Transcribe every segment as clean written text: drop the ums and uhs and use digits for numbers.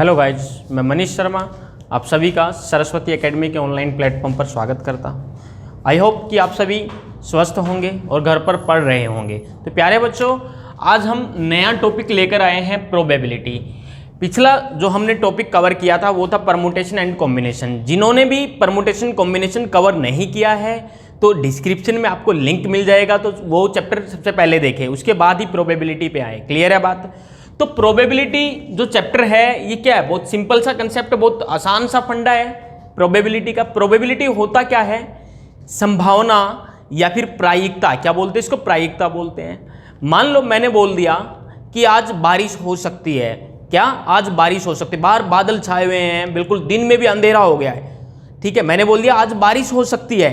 Hello guys, मैं मनीष शर्मा आप सभी का सरस्वती एकेडमी के ऑनलाइन प्लेटफॉर्म पर स्वागत करता हूँ। आई होप कि आप सभी स्वस्थ होंगे और घर पर पढ़ रहे होंगे। तो प्यारे बच्चों, आज हम नया टॉपिक लेकर आए हैं प्रोबेबिलिटी। पिछला जो हमने टॉपिक कवर किया था वो था परमुटेशन एंड कॉम्बिनेशन। जिन्होंने भी परमुटेशन कॉम्बिनेशन कवर नहीं किया है तो डिस्क्रिप्शन में आपको लिंक मिल जाएगा, तो वो चैप्टर सबसे पहले देखें, उसके बाद ही प्रोबेबिलिटी पे आए। क्लियर है बात? तो प्रोबेबिलिटी जो चैप्टर है ये क्या है, बहुत सिंपल सा कंसेप्ट, बहुत आसान सा फंडा है प्रोबेबिलिटी का। प्रोबेबिलिटी होता क्या है? संभावना या फिर प्रायिकता। क्या बोलते हैं इसको? प्रायिकता बोलते हैं। मान लो मैंने बोल दिया कि आज बारिश हो सकती है। क्या? आज बारिश हो सकती है। बाहर बादल छाए हुए हैं, बिल्कुल दिन में भी अंधेरा हो गया है, ठीक है। मैंने बोल दिया आज बारिश हो सकती है,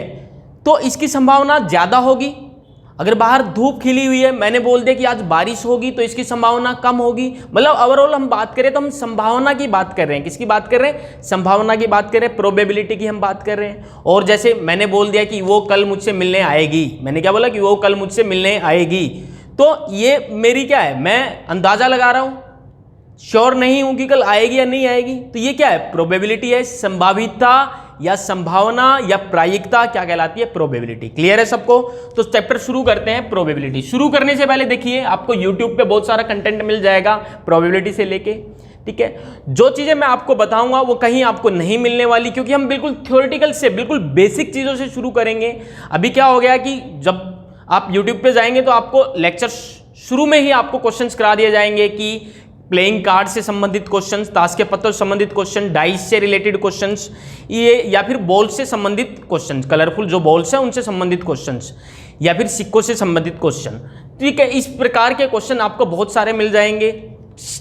तो इसकी संभावना ज्यादा होगी। अगर बाहर धूप खिली हुई है, मैंने बोल दिया कि आज बारिश होगी, तो इसकी संभावना कम होगी। मतलब ओवरऑल हम बात करें तो हम संभावना की बात कर रहे हैं। किसकी बात कर रहे हैं? संभावना की बात कर रहे हैं, प्रोबेबिलिटी की हम बात कर रहे हैं। और जैसे मैंने बोल दिया कि वो कल मुझसे मिलने आएगी, मैंने क्या बोला कि वो कल मुझसे मिलने आएगी, तो ये मेरी क्या है, मैं अंदाजा लगा रहा हूं, श्योर नहीं हूं कि कल आएगी या नहीं आएगी। तो ये क्या है? प्रोबेबिलिटी है। संभावितता या संभावना या प्रायिकता क्या कहलाती है? प्रोबेबिलिटी। क्लियर है सबको? तो चैप्टर शुरू करते हैं प्रोबेबिलिटी। शुरू करने से पहले देखिए, आपको यूट्यूब पे बहुत सारा कंटेंट मिल जाएगा प्रोबेबिलिटी से लेके, ठीक है। जो चीजें मैं आपको बताऊंगा वो कहीं आपको नहीं मिलने वाली, क्योंकि हम बिल्कुल थ्योरेटिकल से, बिल्कुल बेसिक चीजों से शुरू करेंगे। अभी क्या हो गया कि जब आप यूट्यूब पे जाएंगे तो आपको लेक्चर शुरू में ही आपको क्वेश्चंस करा दिए जाएंगे कि प्लेइंग कार्ड से संबंधित क्वेश्चंस, ताश के पत्तों से संबंधित क्वेश्चन, डाइस से रिलेटेड क्वेश्चंस, ये या फिर बॉल से संबंधित क्वेश्चंस, कलरफुल जो बॉल्स हैं उनसे संबंधित क्वेश्चंस, या फिर सिक्कों से संबंधित क्वेश्चन, ठीक है। इस प्रकार के क्वेश्चन आपको बहुत सारे मिल जाएंगे।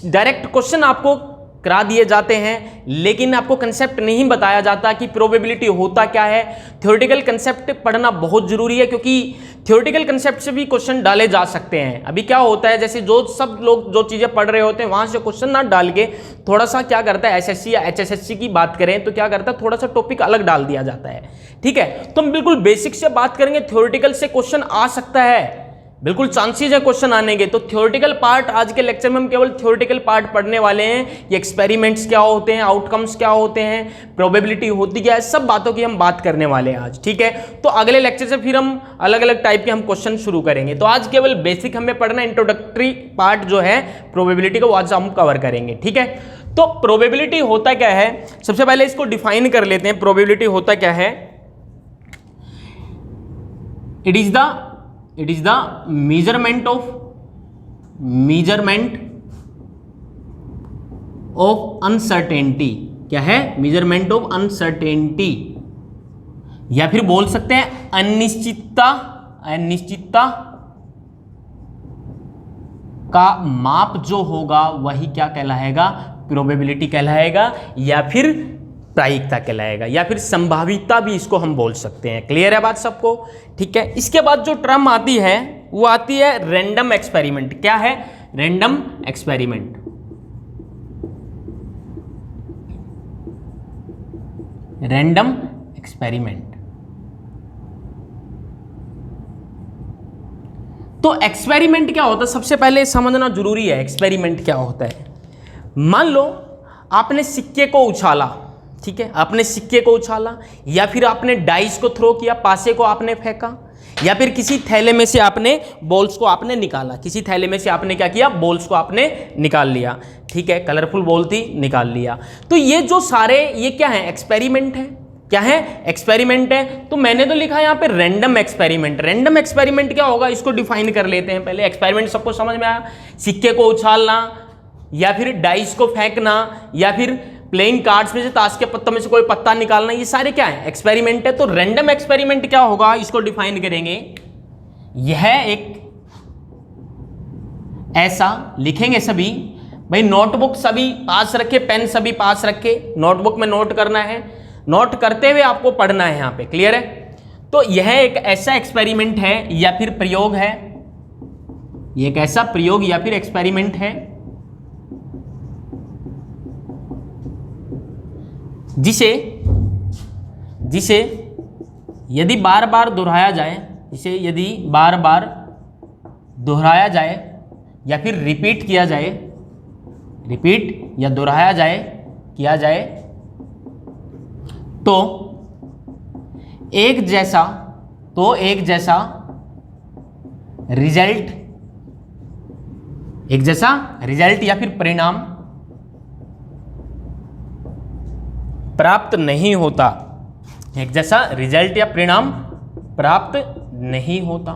डायरेक्ट क्वेश्चन आपको करा दिए जाते हैं, लेकिन आपको कंसेप्ट नहीं बताया जाता कि प्रोबेबिलिटी होता क्या है। थ्योरेटिकल कंसेप्ट पढ़ना बहुत जरूरी है, क्योंकि थ्योरेटिकल कंसेप्ट से भी क्वेश्चन डाले जा सकते हैं। अभी क्या होता है, जैसे जो सब लोग जो चीजें पढ़ रहे होते हैं वहां से क्वेश्चन ना डाल के थोड़ा सा क्या करता है, एसएससी या एचएसएससी की बात करें तो क्या करता है, थोड़ा सा टॉपिक अलग डाल दिया जाता है, ठीक है। तो हम बिल्कुल बेसिक से बात करेंगे। थ्योरेटिकल से क्वेश्चन आ सकता है, बिल्कुल चांसेस है क्वेश्चन आने के। तो थ्योरेटिकल पार्ट आज के लेक्चर में हम केवल थ्योरेटिकल पार्ट पढ़ने वाले हैं। ये एक्सपेरिमेंट्स क्या होते हैं, आउटकम्स क्या होते हैं, प्रोबेबिलिटी होती क्या है, सब बातों की हम बात करने वाले हैं आज, ठीक है। तो अगले लेक्चर से फिर हम अलग अलग टाइप के हम क्वेश्चन शुरू करेंगे। तो आज केवल बेसिक हमें पढ़ना, इंट्रोडक्टरी पार्ट जो है प्रोबेबिलिटी को आज हम कवर करेंगे, ठीक है। तो प्रोबेबिलिटी होता क्या है, सबसे पहले इसको डिफाइन कर लेते हैं। प्रोबेबिलिटी होता क्या है? It is the measurement of uncertainty। क्या है? measurement of uncertainty, या फिर बोल सकते हैं अनिश्चितता का माप जो होगा वही क्या कहलाएगा? प्रोबेबिलिटी कहलाएगा, या फिर प्रायिकता कहलाएगा, या फिर संभावितता भी इसको हम बोल सकते हैं। क्लियर है बात सबको? ठीक है। इसके बाद जो टर्म आती है वो आती है रैंडम एक्सपेरिमेंट। क्या है? Random experiment. Random experiment. तो एक्सपेरिमेंट क्या होता है सबसे पहले समझना जरूरी है। एक्सपेरिमेंट क्या होता है? मान लो आपने सिक्के को उछाला, ठीक है, आपने सिक्के को उछाला, या फिर आपने डाइस को थ्रो किया, पासे को आपने फेंका, या फिर किसी थैले में से आपने बॉल्स को आपने निकाला। किसी थैले में से आपने क्या किया? बॉल्स को आपने निकाल लिया, ठीक है, कलरफुल बॉल थी, निकाल लिया। तो ये जो सारे ये क्या है? एक्सपेरिमेंट है। क्या है? एक्सपेरिमेंट है। तो मैंने तो लिखा है यहाँ पे रैंडम एक्सपेरिमेंट। रैंडम एक्सपेरिमेंट क्या होगा इसको डिफाइन कर लेते हैं पहले। एक्सपेरिमेंट सबको समझ में आया? सिक्के को उछालना, या फिर डाइस को फेंकना, या फिर प्लेइंग कार्ड्स में से, ताश के पत्तों में से कोई पत्ता निकालना, ये सारे क्या है? एक्सपेरिमेंट है। तो रैंडम एक्सपेरिमेंट क्या होगा इसको डिफाइन करेंगे। यह एक ऐसा लिखेंगे सभी, भाई नोटबुक सभी पास रखे, पेन सभी पास रखे, नोटबुक में नोट करना है, नोट करते हुए आपको पढ़ना है यहां पे। क्लियर है? तो यह एक ऐसा एक्सपेरिमेंट है या फिर प्रयोग है, यह एक ऐसा प्रयोग या फिर एक्सपेरिमेंट है जिसे यदि बार बार दोहराया जाए, जिसे यदि बार बार दोहराया जाए या फिर रिपीट किया जाए, रिपीट या दोहराया जाए किया जाए तो एक जैसा रिजल्ट या फिर परिणाम प्राप्त नहीं होता। एक जैसा रिजल्ट या परिणाम प्राप्त नहीं होता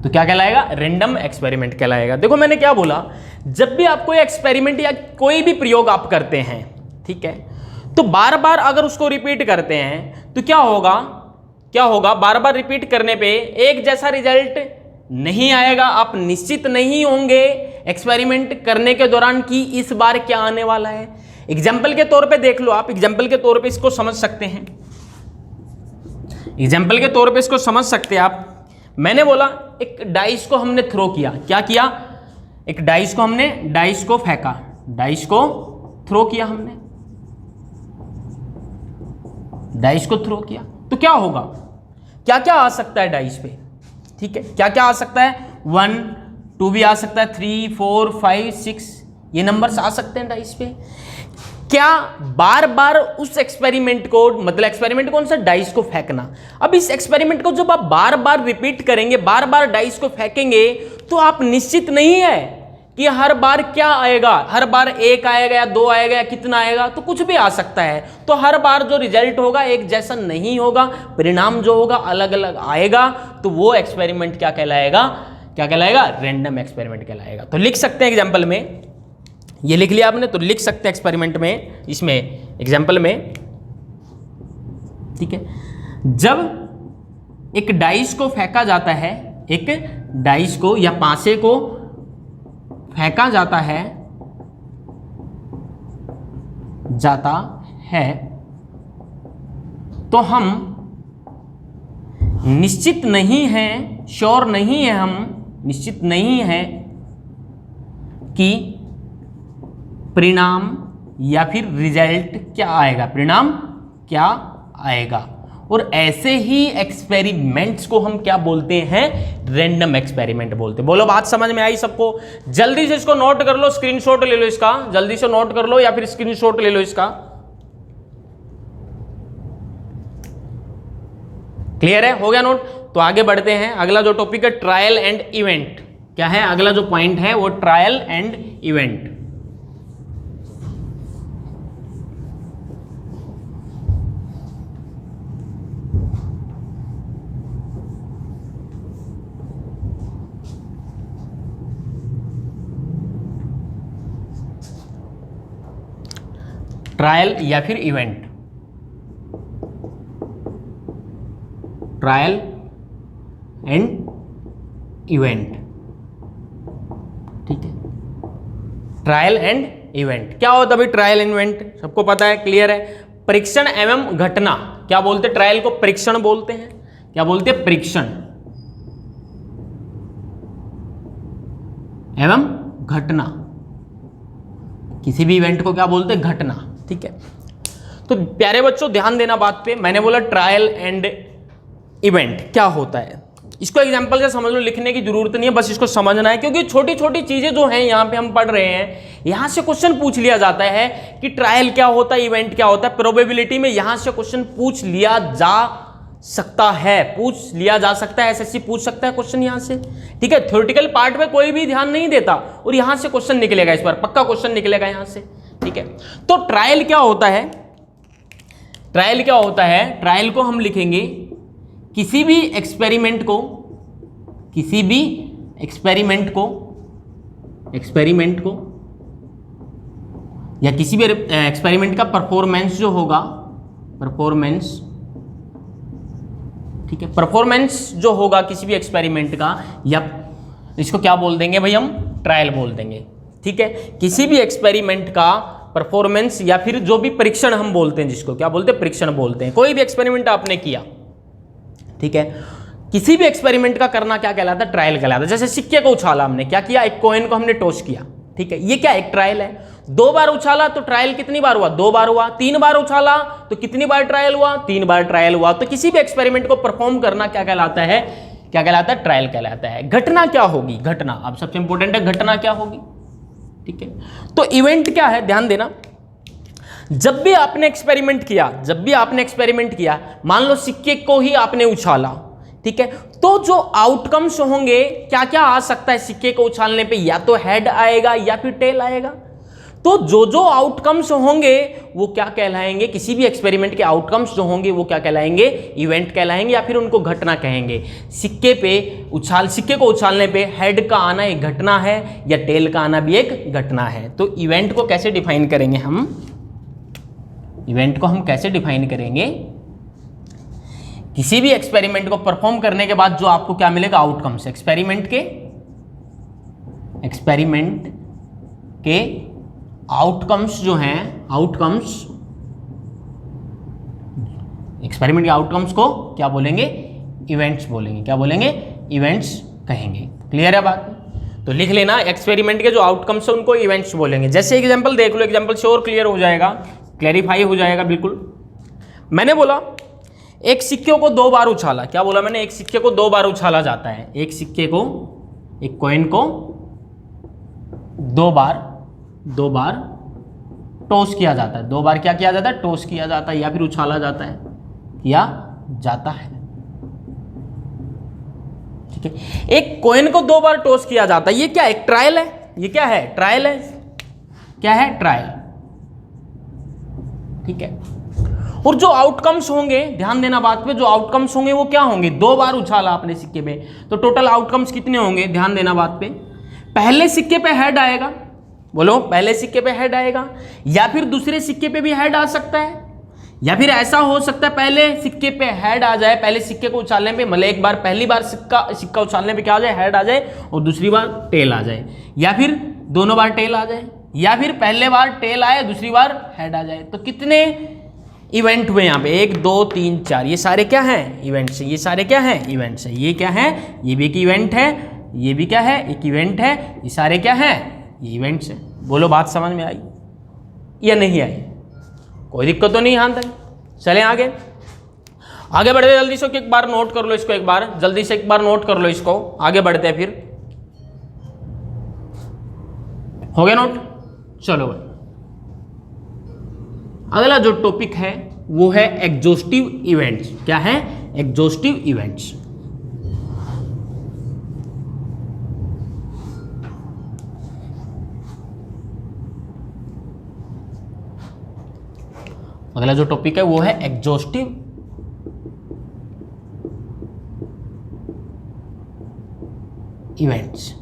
तो क्या कहलाएगा? रैंडम एक्सपेरिमेंट कहलाएगा। देखो मैंने क्या बोला, जब भी आप कोई एक्सपेरिमेंट या कोई भी प्रयोग आप करते हैं, ठीक है, तो बार बार अगर उसको रिपीट करते हैं तो क्या होगा? बार बार रिपीट करने पे एक जैसा रिजल्ट नहीं आएगा। आप निश्चित नहीं होंगे एक्सपेरिमेंट करने के दौरान कि इस बार क्या आने वाला है। एग्जाम्पल के तौर पे देख लो आप, एग्जाम्पल के तौर पे इसको समझ सकते हैं। एग्जाम्पल के तौर पे इसको समझ सकते हैं आप। मैंने बोला एक डाइस को हमने थ्रो किया। क्या किया? एक डाइस को फेंका, डाइस को थ्रो किया हमने, डाइस को थ्रो किया तो क्या होगा? क्या क्या आ सकता है डाइस पे? ठीक है, क्या क्या आ सकता है? 1 2 भी आ सकता है, 3 4 5 6 ये नंबर्स आ सकते हैं डाइस पे। क्या बार बार उस एक्सपेरिमेंट को, मतलब एक्सपेरिमेंट कौन सा? डाइस को फेंकना। अब इस एक्सपेरिमेंट को जब आप बार बार रिपीट करेंगे, बार बार डाइस को फेंकेंगे तो आप निश्चित नहीं है कि हर बार क्या आएगा। हर बार 1 आएगा या 2 आएगा या कितना आएगा, तो कुछ भी आ सकता है। तो हर बार जो रिजल्ट होगा एक जैसा नहीं होगा, परिणाम जो होगा अलग अलग आएगा। तो वो एक्सपेरिमेंट क्या कहलाएगा? रैंडम एक्सपेरिमेंट कहलाएगा। तो लिख सकते हैं एग्जाम्पल में, ये लिख लिया आपने, तो लिख सकते हैं एक्सपेरिमेंट में, इसमें एग्जाम्पल में, ठीक है, जब एक डाइस को फेंका जाता है, एक डाइस को या पासे को फेंका जाता है तो हम निश्चित नहीं हैं, श्योर नहीं है, हम निश्चित नहीं है कि परिणाम या फिर रिजल्ट क्या आएगा, परिणाम क्या आएगा। और ऐसे ही एक्सपेरिमेंट्स को हम क्या बोलते हैं? रैंडम एक्सपेरिमेंट बोलते हैं। बोलो बात समझ में आई सबको? जल्दी से इसको नोट कर लो, स्क्रीनशॉट ले लो इसका, जल्दी से नोट कर लो या फिर स्क्रीनशॉट ले लो इसका। क्लियर है? हो गया नोट? तो आगे बढ़ते हैं। अगला जो टॉपिक है ट्रायल एंड इवेंट। क्या है अगला जो पॉइंट है? वो ट्रायल एंड इवेंट। ट्रायल या फिर इवेंट, ट्रायल एंड इवेंट, ठीक है। ट्रायल एंड इवेंट क्या होता है भाई? ट्रायल एंड इवेंट सबको पता है, क्लियर है। परीक्षण एवं घटना क्या बोलते हैं? ट्रायल को परीक्षण बोलते हैं। क्या बोलते हैं? परीक्षण एवं घटना। किसी भी इवेंट को क्या बोलते हैं? घटना, ठीक है। तो प्यारे बच्चों ध्यान देना बात पे, मैंने बोला ट्रायल एंड इवेंट क्या होता है, इसको एग्जांपल से समझ लो, लिखने की जरूरत नहीं है, बस इसको समझना है, क्योंकि छोटी छोटी चीजें जो हैं यहाँ पे हम पढ़ रहे हैं, यहाँ से क्वेश्चन पूछ लिया जाता है कि ट्रायल क्या होता है, इवेंट क्या होता है। प्रोबेबिलिटी में यहाँ से क्वेश्चन पूछ लिया जा सकता है, पूछ लिया जा सकता है, एसएससी पूछ सकता है क्वेश्चन यहाँ से, ठीक है। थ्योरेटिकल पार्ट में कोई भी ध्यान नहीं देता और यहाँ से क्वेश्चन निकलेगा, इस बार पक्का क्वेश्चन निकलेगा यहाँ से, ठीक है। तो ट्रायल क्या होता है? ट्रायल क्या होता है? ट्रायल को हम लिखेंगे किसी भी एक्सपेरिमेंट को, किसी भी एक्सपेरिमेंट को या किसी भी एक्सपेरिमेंट का परफॉर्मेंस जो होगा, परफॉर्मेंस, ठीक है, परफॉर्मेंस जो होगा किसी भी एक्सपेरिमेंट का, या इसको क्या बोल देंगे भाई? हम ट्रायल बोल देंगे, ठीक है। किसी भी एक्सपेरिमेंट का परफॉर्मेंस या फिर जो भी परीक्षण हम बोलते हैं, जिसको क्या बोलते हैं? परीक्षण बोलते हैं। कोई भी एक्सपेरिमेंट आपने किया, ठीक है, किसी भी एक्सपेरिमेंट का करना क्या कहलाता है? ट्रायल कहलाता है। जैसे सिक्के को उछाला हमने, क्या किया? एक कॉइन को हमने टॉस किया, ठीक है, ये क्या एक ट्रायल है। 2 बार उछाला तो ट्रायल कितनी बार हुआ? 2 बार हुआ। 3 बार उछाला तो कितनी बार ट्रायल हुआ? 3 बार ट्रायल हुआ। तो किसी भी एक्सपेरिमेंट को परफॉर्म करना क्या कहलाता है? क्या कहलाता है? ट्रायल कहलाता है। घटना क्या होगी? घटना, अब सबसे इंपॉर्टेंट है घटना क्या होगी? ठीक है। तो इवेंट क्या है, ध्यान देना, जब भी आपने एक्सपेरिमेंट किया, मान लो सिक्के को ही आपने उछाला, ठीक है, तो जो आउटकम्स होंगे क्या क्या आ सकता है सिक्के को उछालने पे, या तो हेड आएगा या फिर टेल आएगा। तो जो आउटकम्स होंगे वो क्या कहलाएंगे, किसी भी एक्सपेरिमेंट के आउटकम्स जो होंगे वो क्या कहलाएंगे, इवेंट कहलाएंगे, या फिर उनको घटना कहेंगे। सिक्के को उछालने पे हेड का आना एक घटना है या टेल का आना भी एक घटना है। तो इवेंट को कैसे डिफाइन करेंगे हम, इवेंट को हम कैसे डिफाइन करेंगे, किसी भी एक्सपेरिमेंट को परफॉर्म करने के बाद जो आपको क्या मिलेगा, आउटकम्स। एक्सपेरिमेंट के आउटकम्स जो हैं, एक्सपेरिमेंट के आउटकम्स को क्या बोलेंगे, इवेंट्स बोलेंगे। क्या बोलेंगे, इवेंट्स कहेंगे। क्लियर है बात? तो लिख लेना, एक्सपेरिमेंट के जो आउटकम्स हैं उनको इवेंट्स बोलेंगे। जैसे एग्जांपल देख लो, एग्जांपल से और क्लियर हो जाएगा, क्लैरिफाई हो जाएगा बिल्कुल। मैंने बोला एक सिक्के को 2 बार उछाला। क्या बोला मैंने, एक सिक्के को 2 बार उछाला जाता है। एक सिक्के को, एक कॉइन को 2 बार टॉस किया जाता है। 2 बार क्या किया जाता है, टॉस किया जाता है या फिर उछाला जाता है, ठीक है। एक कॉइन को 2 बार टॉस किया जाता है, ये क्या, एक ट्रायल है। ये क्या है, ट्रायल है। क्या है, ट्रायल, ठीक है। और जो आउटकम्स होंगे, ध्यान देना बात पे, जो आउटकम्स होंगे वो क्या होंगे, 2 बार उछाला आपने सिक्के में, तो टोटल आउटकम्स कितने होंगे, ध्यान देना बात पे। पहले सिक्के पे हेड आएगा, बोलो, पहले सिक्के पे हेड आएगा, या फिर दूसरे सिक्के पे भी हेड आ सकता है, या फिर ऐसा हो सकता है पहले सिक्के पे हेड आ जाए, पहले सिक्के को उछालने पे, मतलब एक बार पहली बार सिक्का उछालने पे क्या आ जाए, हेड आ जाए, और दूसरी बार टेल आ जाए, या फिर दोनों बार टेल आ जाए, या फिर पहले बार टेल आए दूसरी बार हेड आ जाए। तो कितने इवेंट हुए यहाँ पे, 1 2 3 4, ये सारे क्या हैं, इवेंट्स हैं। ये सारे क्या हैं, इवेंट्स हैं। ये क्या है, ये भी एक इवेंट है, ये भी क्या है, एक इवेंट है। ये सारे क्या हैं, ये इवेंट्स हैं। बोलो, बात समझ में आई या नहीं आई? कोई दिक्कत तो नहीं यहाँ तक? चलें आगे बढ़ते, जल्दी से एक बार नोट कर लो इसको, एक बार जल्दी से एक बार नोट कर लो इसको, आगे बढ़ते हैं फिर। हो गया नोट? चलो भाई, अगला जो टॉपिक है वो है एग्जॉस्टिव इवेंट्स। क्या है, एग्जॉस्टिव इवेंट्स। अगला जो टॉपिक है वो है एग्जॉस्टिव इवेंट्स।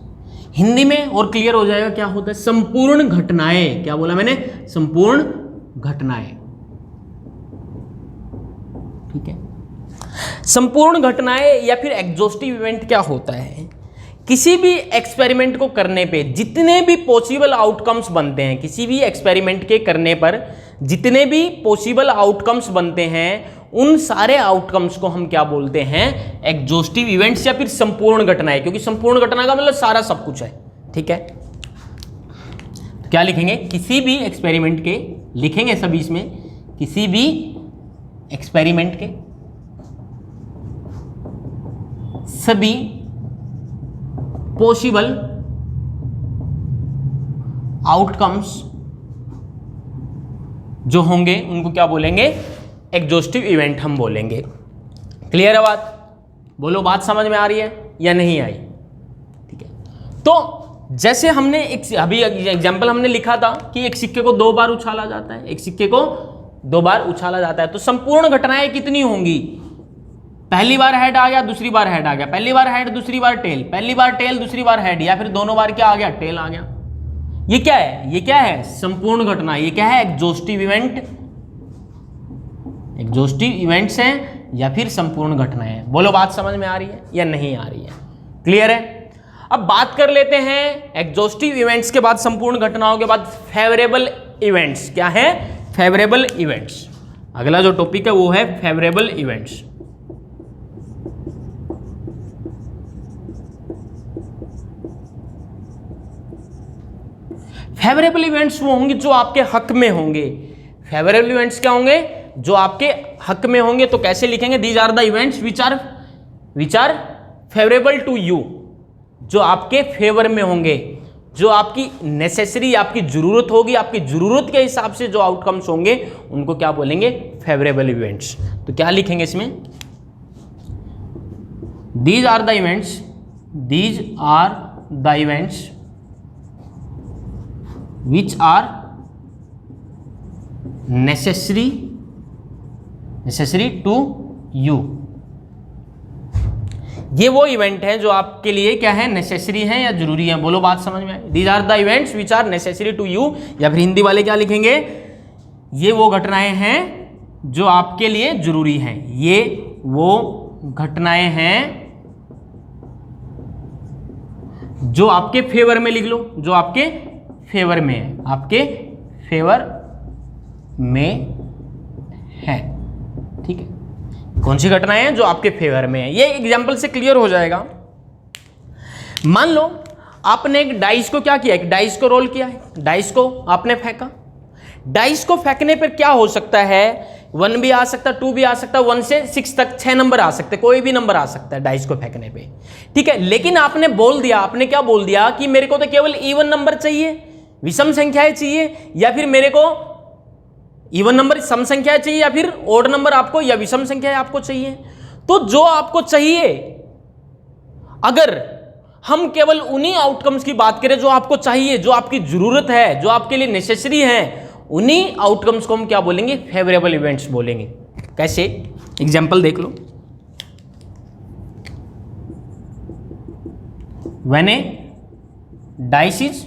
हिंदी में और क्लियर हो जाएगा क्या होता है, संपूर्ण घटनाएं। क्या बोला मैंने, संपूर्ण घटनाएं, ठीक है। संपूर्ण घटनाएं या फिर एग्जॉस्टिव इवेंट क्या होता है, किसी भी एक्सपेरिमेंट को करने पे जितने भी पॉसिबल आउटकम्स बनते हैं, किसी भी एक्सपेरिमेंट के करने पर जितने भी पॉसिबल आउटकम्स बनते हैं, उन सारे आउटकम्स को हम क्या बोलते हैं, एग्जॉस्टिव इवेंट्स या फिर संपूर्ण घटनाएं। क्योंकि संपूर्ण घटना का मतलब सारा सब कुछ है, ठीक है। तो क्या लिखेंगे, किसी भी एक्सपेरिमेंट के, लिखेंगे सभी इसमें, किसी भी एक्सपेरिमेंट के सभी पॉसिबल आउटकम्स जो होंगे उनको क्या बोलेंगे, एग्जॉस्टिव इवेंट हम बोलेंगे। क्लियर है बात? बोलो, बात समझ में आ रही है या नहीं आई? ठीक है। तो जैसे हमने अभी एग्जांपल हमने लिखा था कि एक सिक्के को 2 बार उछाला जाता है, एक सिक्के को 2 बार उछाला जाता है, तो संपूर्ण घटनाएं कितनी होंगी, पहली बार हेड आ गया, दूसरी बार हेड आ गया, पहली बार हेड, दूसरी बार टेल, पहली बार टेल, दूसरी बार हेड, या फिर दोनों बार क्या आ गया, टेल आ गया। ये क्या है, ये क्या है, संपूर्ण घटना। ये क्या है, एग्जॉस्टिव इवेंट। एग्जॉस्टिव इवेंट्स हैं या फिर संपूर्ण घटनाएं हैं। बोलो, बात समझ में आ रही है या नहीं आ रही है? क्लियर है? अब बात कर लेते हैं एग्जॉस्टिव इवेंट्स के बाद, संपूर्ण घटनाओं के बाद फेवरेबल इवेंट्स। क्या है, फेवरेबल इवेंट्स। अगला जो टॉपिक है वो है फेवरेबल इवेंट्स। फेवरेबल इवेंट्स वो होंगे जो आपके हक में होंगे। फेवरेबल इवेंट्स क्या होंगे, जो आपके हक में होंगे। तो कैसे लिखेंगे, these are the events which are favourable to you, जो आपके फेवर में होंगे, जो आपकी नेसेसरी, आपकी जरूरत होगी, आपकी जरूरत के हिसाब से जो आउटकम्स होंगे उनको क्या बोलेंगे, फेवरेबल इवेंट्स। तो क्या लिखेंगे इसमें, these are the events, these are the events which are necessary to you. ये वो इवेंट है जो आपके लिए क्या है, नेसेसरी है या जरूरी है। बोलो बात समझ में आई। These are the events which are necessary to you, या फिर हिंदी वाले क्या लिखेंगे, ये वो घटनाएं हैं जो आपके लिए जरूरी हैं। ये वो घटनाएं हैं जो आपके फेवर में, लिख लो, जो आपके फेवर में है, आपके फेवर में है। ठीक है, कौन सी घटनाएं हैं जो आपके फेवर में है, ये एग्जांपल से क्लियर हो जाएगा। मान लो आपने एक डाइस को क्या किया, एक डाइस को रोल किया है, डाइस को आपने फेंका। डाइस को फेंकने पर क्या हो सकता है, 1 भी आ सकता है, 2 भी आ सकता है, 1 से 6 तक 6 नंबर आ सकते हैं, कोई भी नंबर आ सकता है डाइस को फेंकने पे। ठीक है, लेकिन आपने बोल दिया, आपने क्या बोल दिया कि मेरे को तो केवल इवन नंबर चाहिए, विषम संख्याएं चाहिए, या फिर मेरे को इवन नंबर सम संख्या चाहिए, या फिर ओड नंबर आपको या विषम संख्या आपको चाहिए। तो जो आपको चाहिए, अगर हम केवल उन्हीं आउटकम्स की बात करें जो आपको चाहिए, जो आपकी जरूरत है, जो आपके लिए नेसेसरी है, उन्हीं आउटकम्स को हम क्या बोलेंगे, फेवरेबल इवेंट्स बोलेंगे। कैसे, एग्जांपल देख लो। When a dice is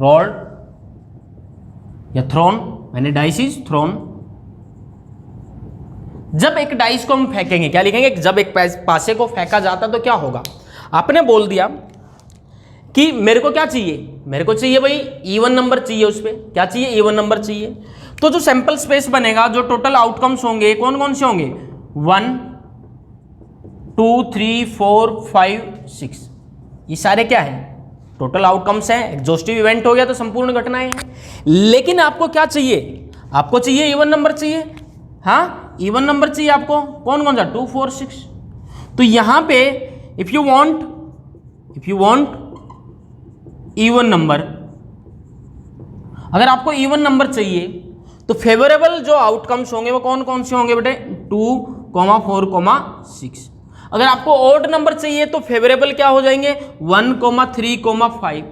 rolled या thrown, when a dice is thrown, जब एक डाइस को हम फेंकेंगे, क्या लिखेंगे, जब एक पासे को फेंका जाता तो क्या होगा। आपने बोल दिया कि मेरे को क्या चाहिए, मेरे को चाहिए भाई इवन नंबर चाहिए, उस पर क्या चाहिए, इवन नंबर चाहिए। तो जो सैंपल स्पेस बनेगा, जो टोटल आउटकम्स होंगे, कौन कौन से होंगे, 1 2 3 4 5 6, ये सारे क्या है, टोटल आउटकम्स हैं। एग्जॉस्टिव इवेंट हो गया तो संपूर्ण घटनाएं हैं। लेकिन आपको क्या चाहिए, आपको चाहिए इवन नंबर चाहिए। हाँ, इवन नंबर चाहिए आपको, कौन कौन सा, 2 4 6। तो यहां पे if you want even number, अगर आपको इवन नंबर चाहिए तो फेवरेबल जो आउटकम्स होंगे वो कौन कौन से होंगे बेटे, 2 4 6। अगर आपको ऑड नंबर चाहिए तो फेवरेबल क्या हो जाएंगे, 1 3 5।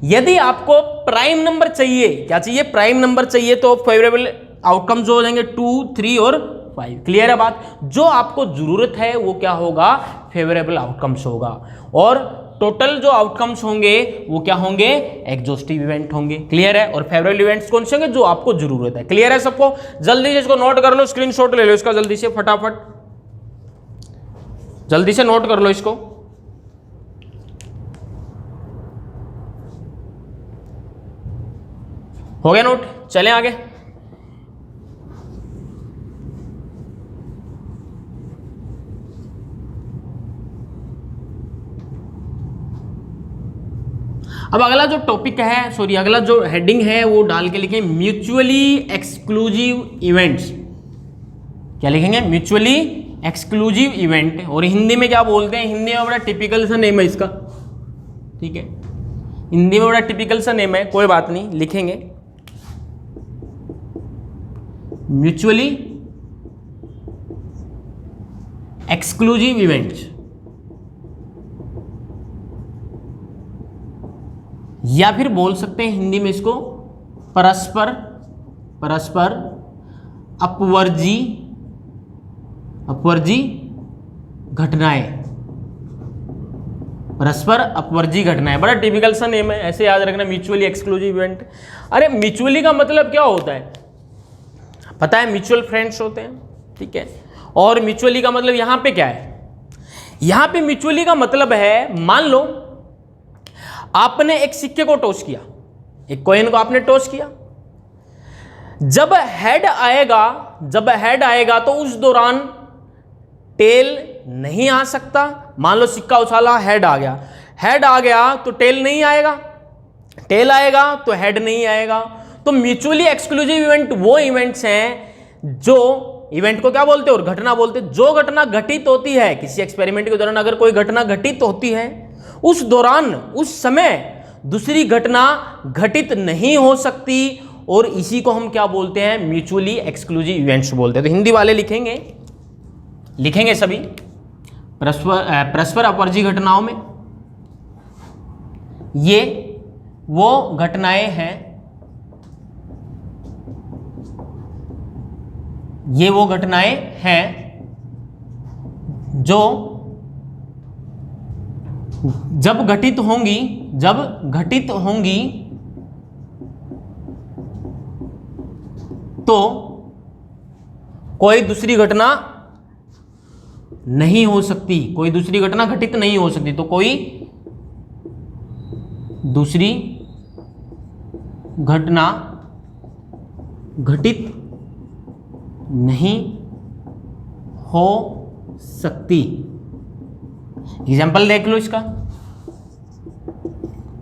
यदि आपको प्राइम नंबर चाहिए, क्या चाहिए, प्राइम नंबर चाहिए, तो फेवरेबल आउटकम जो हो जाएंगे 2 3 और 5। क्लियर है बात। जो आपको जरूरत है वो क्या होगा, फेवरेबल आउटकम्स होगा। और टोटल जो आउटकम्स होंगे वो क्या होंगे, एग्जॉस्टिव इवेंट होंगे। क्लियर है। और फेवरेबल इवेंट्स कौन से होंगे, जो आपको जरूरत है। क्लियर है सबको। जल्दी से इसको नोट कर लो, स्क्रीनशॉट ले लो इसका, जल्दी से फटाफट जल्दी से नोट कर लो इसको। हो गया नोट, चलें आगे। अब अगला जो टॉपिक है, सॉरी अगला जो हेडिंग है वो डाल के लिखें, म्यूचुअली एक्सक्लूसिव इवेंट्स। क्या लिखेंगे, म्यूचुअली एक्सक्लूसिव इवेंट। और हिंदी में क्या बोलते हैं, हिंदी में बड़ा टिपिकल सा नेम है इसका, ठीक है, हिंदी में बड़ा टिपिकल सा नेम है, कोई बात नहीं, लिखेंगे म्यूचुअली एक्सक्लूसिव इवेंट्स, या फिर बोल सकते हैं हिंदी में इसको परस्पर अपवर्जी घटनाएं। परस्पर अपवर्जी घटनाएं, बड़ा टिपिकल सा नेम है, ऐसे याद रखना, म्यूचुअली एक्सक्लूसिव इवेंट। अरे म्यूचुअली का मतलब क्या होता है पता है, म्यूचुअल फ्रेंड्स होते हैं, ठीक है। और म्यूचुअली का मतलब यहां पे क्या है, यहां पे म्यूचुअली का मतलब है, मान लो आपने एक सिक्के को टॉस किया, एक कॉइन को आपने टॉस किया, जब हेड आएगा तो उस दौरान टेल नहीं आ सकता। मान लो सिक्का उछाला, हेड आ गया तो टेल नहीं आएगा, टेल आएगा तो हेड नहीं आएगा। तो म्यूचुअली एक्सक्लूसिव इवेंट वो इवेंट्स हैं जो इवेंट को क्या बोलते हैं, और घटना बोलते हैं। जो घटना घटित होती है किसी एक्सपेरिमेंट के दौरान, अगर कोई घटना घटित होती है उस दौरान, उस समय दूसरी घटना घटित नहीं हो सकती, और इसी को हम क्या बोलते हैं, म्यूचुअली एक्सक्लूसिव इवेंट्स बोलते हैं। तो हिंदी वाले लिखेंगे सभी, परस्पर अपरजी घटनाओं में ये वो घटनाएं हैं, ये वो घटनाएं हैं जो जब घटित होंगी तो कोई दूसरी घटना नहीं हो सकती, कोई दूसरी घटना घटित नहीं हो सकती, तो कोई दूसरी घटना घटित नहीं हो सकती। एग्जाम्पल देख लो इसका।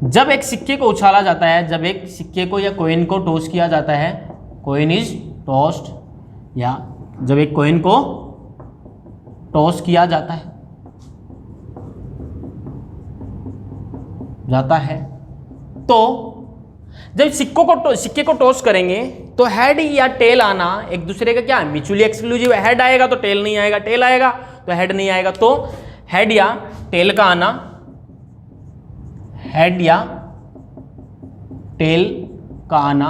जब एक सिक्के को उछाला जाता है, जब एक सिक्के को या कॉइन को टॉस किया जाता है, कॉइन इज टॉस्ड, या जब एक कॉइन को टॉस किया जाता है तो जब सिक्के को टॉस करेंगे तो हेड या टेल आना एक दूसरे का क्या है, म्यूचुअली एक्सक्लूसिव। हेड आएगा तो टेल नहीं आएगा, टेल आएगा तो हेड नहीं आएगा, तो हेड या टेल का आना, हेड या टेल का आना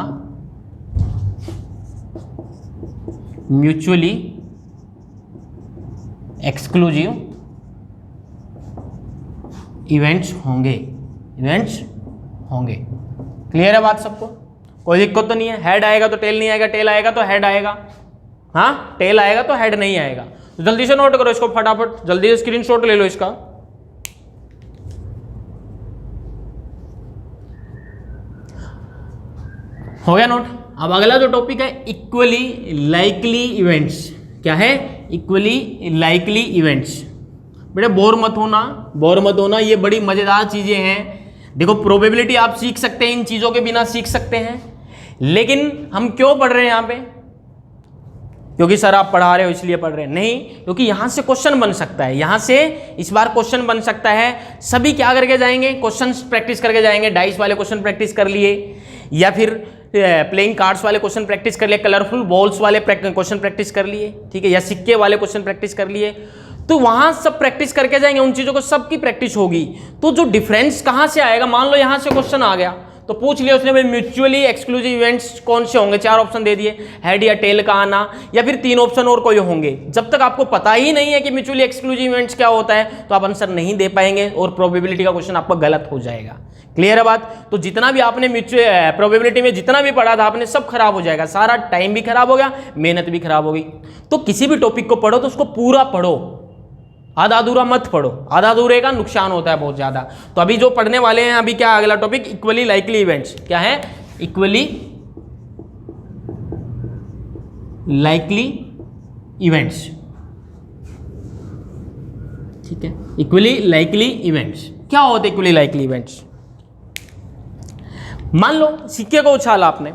म्यूचुअली एक्सक्लूसिव इवेंट्स होंगे। क्लियर है बात सबको? कोई दिक्कत तो नहीं है? हेड आएगा तो टेल नहीं आएगा, टेल आएगा तो हेड आएगा, हाँ टेल आएगा तो हेड नहीं आएगा। तो जल्दी से नोट करो इसको फटाफट, जल्दी से स्क्रीनशॉट ले लो इसका। हो गया नोट? अब अगला जो टॉपिक है इक्वली लाइकली इवेंट्स। क्या है? Equally likely events. बेटे बोर मत होना, ये बड़ी मजेदार चीजें हैं। देखो प्रोबेबिलिटी आप सीख सकते हैं, इन चीजों के बिना सीख सकते हैं, लेकिन हम क्यों पढ़ रहे हैं यहाँ पे? क्योंकि सर आप पढ़ा रहे हो इसलिए पढ़ रहे हैं? नहीं, क्योंकि यहां से क्वेश्चन बन सकता है, यहां से इस बार क्वेश्चन बन सकता है। सभी क्या करके जाएंगे? क्वेश्चन प्रैक्टिस करके जाएंगे। डाइस वाले क्वेश्चन प्रैक्टिस कर लिए, या फिर प्लेइंग कार्ड्स वाले क्वेश्चन प्रैक्टिस कर लिए, कलरफुल बॉल्स वाले क्वेश्चन प्रैक्टिस कर लिए, ठीक है, या सिक्के वाले क्वेश्चन प्रैक्टिस कर लिए। तो वहां सब प्रैक्टिस करके जाएंगे, उन चीजों को सबकी प्रैक्टिस होगी। तो जो डिफरेंस कहां से आएगा? मान लो यहां से क्वेश्चन आ गया तो पूछ लिया उसने भाई म्यूचुअली एक्सक्लूसिव इवेंट्स कौन से होंगे, 4 ऑप्शन दे दिए, हेड या टेल का आना, या फिर 3 ऑप्शन और कोई होंगे। जब तक आपको पता ही नहीं है कि म्यूचुअली एक्सक्लूसिव इवेंट्स क्या होता है तो आप आंसर नहीं दे पाएंगे और प्रोबेबिलिटी का क्वेश्चन आपका गलत हो जाएगा। क्लियर है बात? तो जितना भी आपने म्यूचुअल प्रोबेबिलिटी में जितना भी पढ़ा था आपने सब खराब हो जाएगा, सारा टाइम भी खराब हो गया, मेहनत भी खराब हो गई। तो किसी भी टॉपिक को पढ़ो तो उसको पूरा पढ़ो, आधा अधूरा मत पढ़ो, आधा अधूरे का नुकसान होता है बहुत ज्यादा। तो अभी जो पढ़ने वाले हैं, अभी क्या अगला टॉपिक इक्वली लाइकली इवेंट्स। क्या है? इक्वली लाइकली इवेंट्स, ठीक है। इक्वली लाइकली इवेंट्स क्या होते? इक्वली लाइकली इवेंट्स, मान लो सिक्के को उछाला आपने,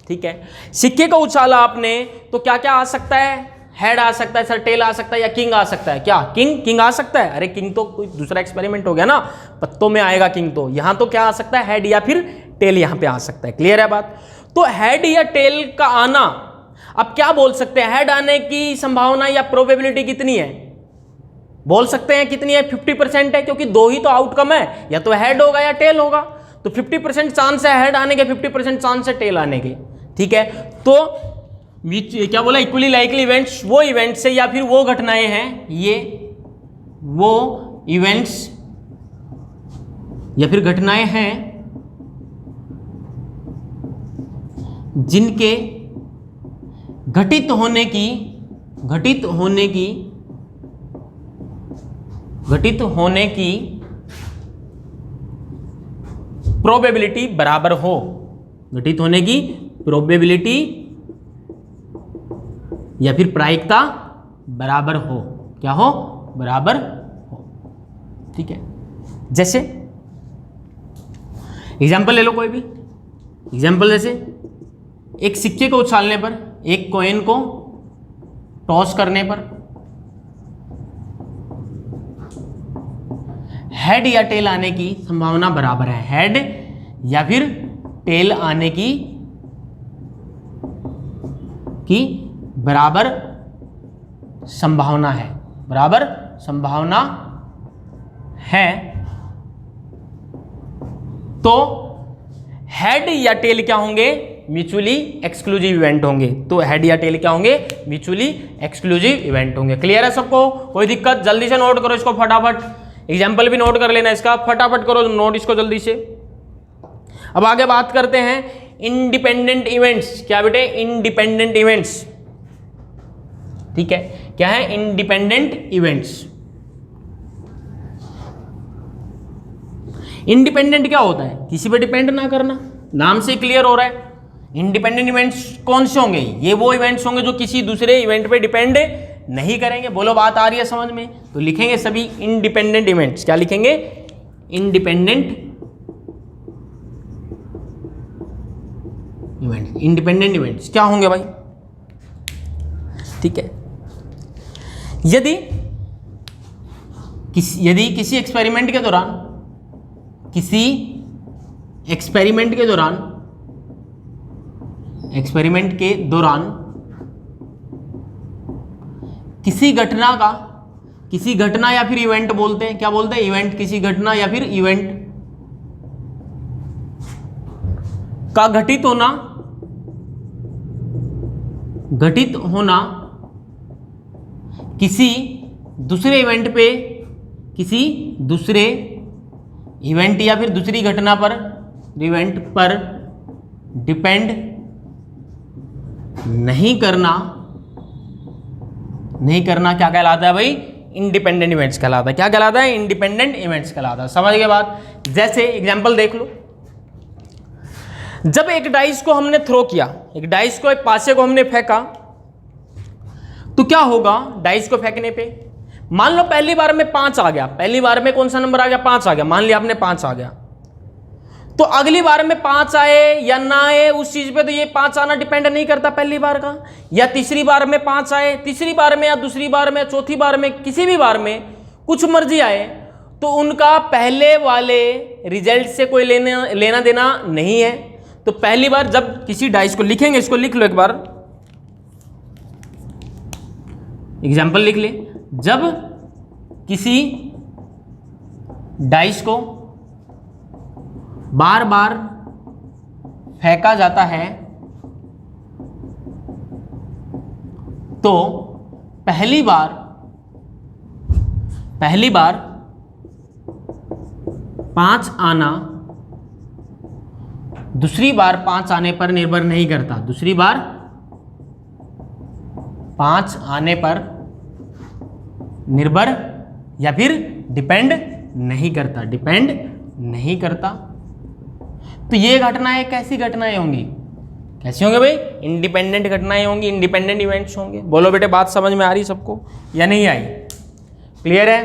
ठीक है, सिक्के को उछाला आपने तो क्या क्या आ सकता है? हेड आ सकता है सर, टेल आ सकता है, या किंग आ सकता है। क्या किंग आ सकता है? अरे किंग तो कोई दूसरा एक्सपेरिमेंट हो गया ना, पत्तों में आएगा किंग। तो यहां तो क्या आ सकता है? हेड या फिर टेल यहां पे आ सकता है। क्लियर है बात? तो हेड या टेल का आना, अब क्या बोल सकते हैं? हेड आने की संभावना या प्रोबेबिलिटी कितनी है? बोल सकते हैं कितनी है? 50% है, क्योंकि 2 ही तो आउटकम है, या तो हेड होगा या टेल होगा। तो 50% चांस है हेड आने के, 50% चांस है टेल आने के, ठीक है। तो क्या बोला? इक्वली लाइकली इवेंट्स वो इवेंट्स है या फिर वो घटनाएं हैं, ये वो इवेंट्स या फिर घटनाएं हैं जिनके घटित होने की प्रोबेबिलिटी बराबर हो, घटित होने की प्रोबेबिलिटी या फिर प्रायिकता बराबर हो। क्या हो? बराबर हो, ठीक है। जैसे एग्जाम्पल ले लो कोई भी एग्जाम्पल, जैसे एक सिक्के को उछालने पर, एक कॉइन को टॉस करने पर हेड या टेल आने की संभावना बराबर है, हेड या फिर टेल आने की बराबर संभावना है, बराबर संभावना है। तो हेड या टेल क्या होंगे, म्यूचुअली एक्सक्लूसिव इवेंट होंगे। तो हेड या टेल क्या होंगे, म्यूचुअली एक्सक्लूसिव इवेंट होंगे। क्लियर है सबको, कोई दिक्कत? जल्दी से नोट करो इसको फटाफट, एग्जाम्पल भी नोट कर लेना इसका, फटाफट करो नोट इसको जल्दी से। अब आगे बात करते हैं इंडिपेंडेंट इवेंट्स। क्या बेटे, इंडिपेंडेंट इवेंट्स, ठीक है, क्या है इंडिपेंडेंट इवेंट्स। इंडिपेंडेंट क्या होता है, किसी पे डिपेंड ना करना, नाम से क्लियर हो रहा है। इंडिपेंडेंट इवेंट्स कौन से होंगे, ये वो इवेंट्स होंगे जो किसी दूसरे इवेंट पे डिपेंड नहीं करेंगे। बोलो बात आ रही है समझ में? तो लिखेंगे सभी इंडिपेंडेंट इवेंट्स। क्या लिखेंगे, इंडिपेंडेंट इवेंट। इंडिपेंडेंट इवेंट्स क्या होंगे भाई, ठीक है। यदि किसी एक्सपेरिमेंट के दौरान, किसी एक्सपेरिमेंट के दौरान किसी घटना या फिर इवेंट बोलते हैं, क्या बोलते हैं, इवेंट, किसी घटना या फिर इवेंट का घटित होना किसी दूसरे इवेंट या फिर दूसरी घटना पर, इवेंट पर डिपेंड नहीं करना क्या कहलाता है भाई, इंडिपेंडेंट इवेंट्स कहलाता है। क्या कहलाता है, इंडिपेंडेंट इवेंट्स कहलाता है। समझ गए बात? जैसे एग्जांपल देख लो, जब एक डाइस को हमने थ्रो किया, एक पासे को हमने फेंका, तो क्या होगा, डाइस को फेंकने पे मान लो पहली बार में 5 आ गया, पहली बार में कौन सा नंबर आ गया, 5 आ गया, मान लिया आपने 5 आ गया। तो अगली बार में 5 आए या ना आए उस चीज पे तो ये 5 आना डिपेंड नहीं करता पहली बार का, या तीसरी बार में 5 आए, तीसरी बार में या दूसरी बार में, चौथी बार में, किसी भी बार में कुछ मर्जी आए, तो उनका पहले वाले रिजल्ट से कोई लेना देना नहीं है। तो पहली बार जब किसी डाइस को लिखेंगे, इसको लिख लो एक बार, एग्जाम्पल लिख ले, जब किसी डाइस को बार बार फेंका जाता है तो पहली बार 5 आना दूसरी बार 5 आने पर निर्भर नहीं करता, दूसरी बार 5 आने पर निर्भर या फिर डिपेंड नहीं करता। तो ये घटनाएं कैसी घटनाएं होंगी, कैसी होंगे भाई, इंडिपेंडेंट घटनाएं होंगी, इंडिपेंडेंट इवेंट्स होंगे। बोलो बेटे बात समझ में आ रही सबको या नहीं आई? क्लियर है?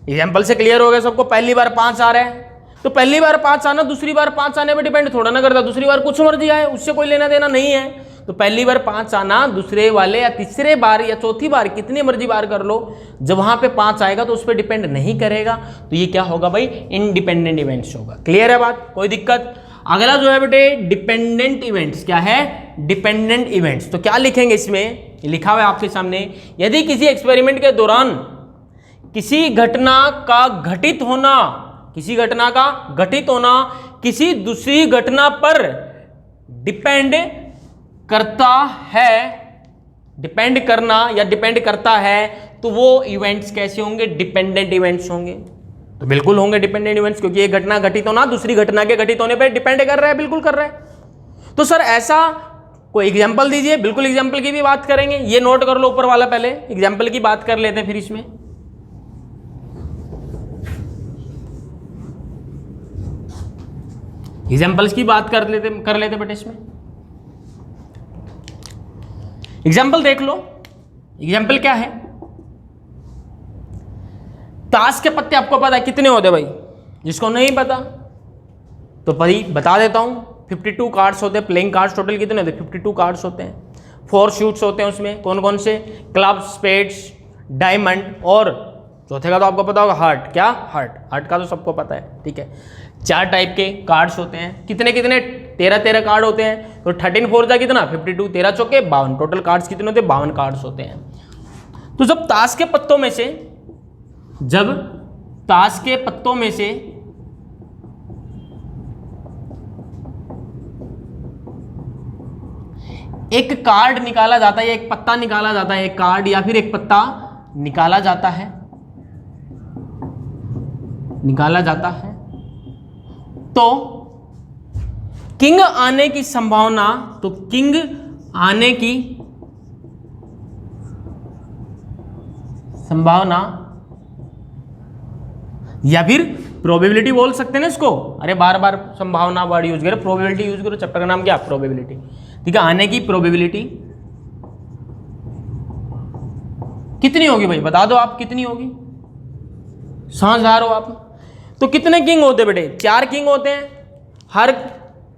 एग्जाम्पल से क्लियर हो गया सबको? पहली बार 5 आ रहा है तो पहली बार 5 आना दूसरी बार 5 आने पर डिपेंड थोड़ा ना करता, दूसरी बार कुछ मर्जी आए उससे कोई लेना देना नहीं है। तो पहली बार 5 आना दूसरे वाले या तीसरे बार या चौथी बार, कितनी मर्जी बार कर लो, जब वहां पे 5 आएगा तो उस पर डिपेंड नहीं करेगा। तो ये क्या होगा भाई, इंडिपेंडेंट इवेंट्स होगा। क्लियर है बात? कोई दिक्कत? अगला जो है बेटे डिपेंडेंट इवेंट्स। क्या है, डिपेंडेंट इवेंट्स। तो क्या लिखेंगे इसमें, लिखा हुआ है आपके सामने, यदि किसी एक्सपेरिमेंट के दौरान किसी घटना का घटित होना किसी दूसरी घटना पर डिपेंड करता है, तो वो इवेंट्स कैसे होंगे, डिपेंडेंट इवेंट्स होंगे। तो बिल्कुल होंगे डिपेंडेंट इवेंट्स, क्योंकि एक घटना घटित होना दूसरी घटना के घटित होने पर डिपेंड कर रहा है, बिल्कुल कर रहा है। तो सर ऐसा कोई एग्जाम्पल दीजिए। बिल्कुल एग्जाम्पल की भी बात करेंगे, ये नोट कर लो ऊपर वाला, पहले एग्जाम्पल की बात कर लेते हैं फिर इसमें। एग्जाम्पल्स की बात कर लेते बेटे इसमें। एग्जाम्पल देख लो, एग्जाम्पल क्या है, ताश के पत्ते आपको पता है कितने होते भाई, जिसको नहीं पता तो भाई बता देता हूं, 52 कार्ड्स होते हैं। प्लेइंग कार्ड्स टोटल कितने होते हैं, 52 कार्ड्स होते हैं। 4 शूट्स होते हैं उसमें, कौन कौन से, क्लब, स्पेड्स, डायमंड और चौथे का तो आपको पता होगा हार्ट, क्या हार्ट का तो सबको पता है, ठीक है। 4 टाइप के कार्ड्स होते हैं, कितने 13 कार्ड होते हैं, तो 13 4 जा कितना 52, 13 चौके 52, टोटल कार्ड्स कितने होते हैं 52 कार्ड्स होते हैं। तो जब ताश के पत्तों में से एक कार्ड निकाला जाता है, एक पत्ता निकाला जाता है, एक कार्ड या फिर एक पत्ता निकाला जाता है, तो किंग आने की संभावना, या फिर प्रोबेबिलिटी बोल सकते हैं ना इसको, अरे बार बार संभावना वर्ड यूज करो, प्रोबेबिलिटी यूज करो, चैप्टर का नाम क्या, प्रोबेबिलिटी, ठीक है। आने की प्रोबेबिलिटी कितनी होगी भाई, बता दो आप कितनी होगी, समझदार हो आप। तो कितने किंग होते बेटे, 4 किंग होते हैं। हर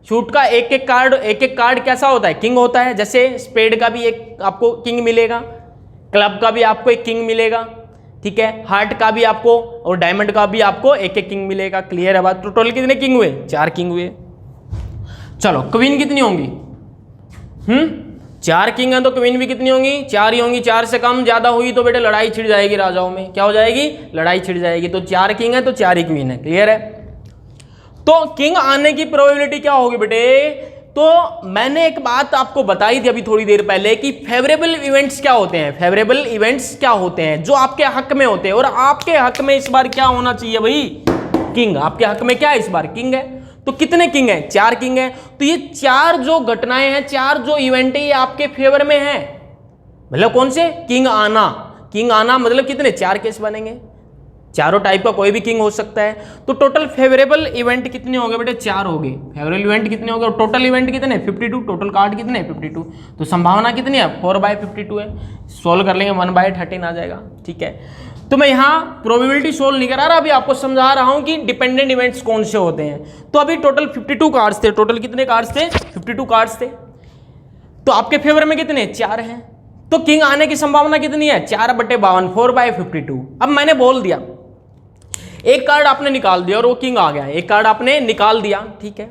शूट का एक एक कार्ड कैसा होता है, किंग होता है। जैसे स्पेड का भी एक आपको किंग मिलेगा, क्लब का भी आपको एक किंग मिलेगा, ठीक है, हार्ट का भी आपको और डायमंड का भी आपको एक एक किंग मिलेगा। क्लियर है बात। तो टोटल कितने किंग हुए, 4 किंग हुए। चलो क्वीन कितनी होंगी, 4 किंग है तो क्वीन भी कितनी होंगी, 4 ही होंगी। 4 से कम ज्यादा हुई तो बेटे लड़ाई छिड़ जाएगी राजाओं में, क्या हो जाएगी, लड़ाई छिड़ जाएगी। तो 4 किंग है तो 4 ही क्वीन है। क्लियर है। तो किंग आने की प्रोबेबिलिटी क्या होगी बेटे, तो मैंने एक बात आपको बताई थी अभी थोड़ी देर पहले कि फेवरेबल इवेंट्स क्या होते हैं, फेवरेबल इवेंट्स क्या होते हैं जो आपके हक में होते हैं। और आपके हक में इस बार क्या होना चाहिए भाई, किंग। आपके हक में क्या है इस बार, किंग है। तो कितने किंग हैं, 4 किंग हैं। तो ये 4 जो घटनाएं हैं, 4 जो इवेंट है, ये आपके फेवर में है। मतलब कौन से, किंग आना मतलब कितने, 4 केस बनेंगे। चारों टाइप का कोई भी किंग हो सकता है। तो टोटल फेवरेबल इवेंट कितने हो गए बेटे, 4 हो गए। फेवरेबल इवेंट कितने हो गए, टोटल इवेंट कितने, 52, टोटल कार्ड कितने, 52। तो संभावना कितनी है, 4/52 है। सोल्व कर लेंगे 1/13 आ जाएगा, ठीक है। तो मैं यहाँ प्रोबेबिलिटी सोल्व नहीं करा रहा, अभी आपको समझा रहा हूँ कि डिपेंडेंट इवेंट्स कौन से होते हैं। तो अभी टोटल 52 कार्ड्स थे, टोटल कितने कार्ड्स थे, 52 कार्ड्स थे। तो आपके फेवर में कितने, 4 हैं। तो किंग आने की संभावना कितनी है, 4/52, 4/52। अब मैंने बोल दिया, एक कार्ड आपने निकाल दिया और वो किंग आ गया, एक कार्ड आपने निकाल दिया, ठीक है।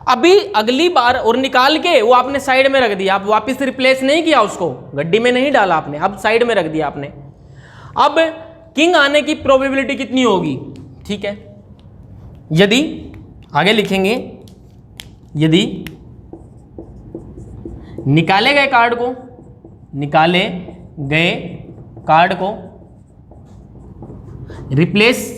अभी अगली बार और निकाल के वो आपने साइड में रख दिया, आप वापस रिप्लेस नहीं किया, उसको गड्डी में नहीं डाला आपने, अब साइड में रख दिया आपने। अब किंग आने की प्रोबेबिलिटी कितनी होगी, ठीक है। यदि आगे लिखेंगे, यदि निकाले गए कार्ड को रिप्लेस